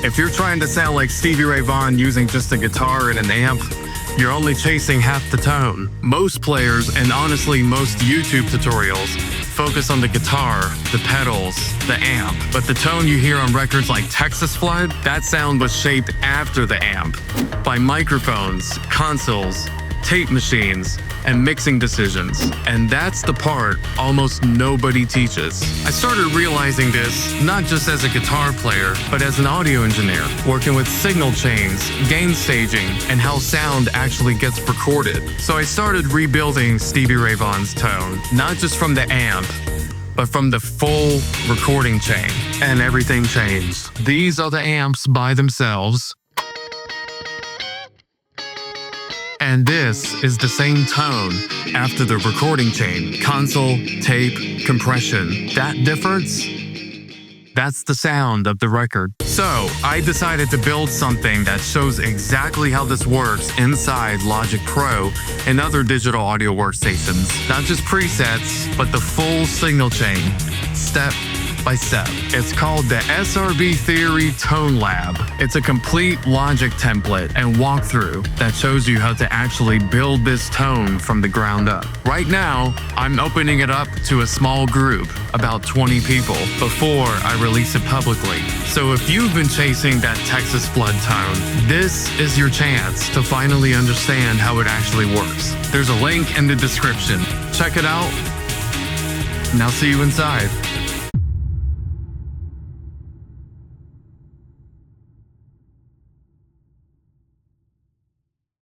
If you're trying to sound like Stevie Ray Vaughan using just a guitar and an amp, you're only chasing half the tone. Most players, and honestly most YouTube tutorials, focus on the guitar, the pedals, the amp. But the tone you hear on records like Texas Flood, that sound was shaped after the amp by microphones, consoles, tape machines, and mixing decisions. And that's the part almost nobody teaches. I started realizing this not just as a guitar player, but as an audio engineer, working with signal chains, gain staging, and how sound actually gets recorded. So I started rebuilding Stevie Ray Vaughan's tone, not just from the amp, but from the full recording chain. And everything changed. These are the amps by themselves. And this is the same tone after the recording chain. Console, tape, compression. That difference? That's the sound of the record. So, I decided to build something that shows exactly how this works inside Logic Pro and other digital audio workstations. Not just presets, but the full signal chain, step by step. It's called the SRV Theory Tone Lab. It's a complete Logic template and walkthrough that shows you how to actually build this tone from the ground up. Right now, I'm opening it up to a small group, about 20 people, before I release it publicly. So if you've been chasing that Texas Flood tone, this is your chance to finally understand how it actually works. There's a link in the description. Check it out, and I'll see you inside.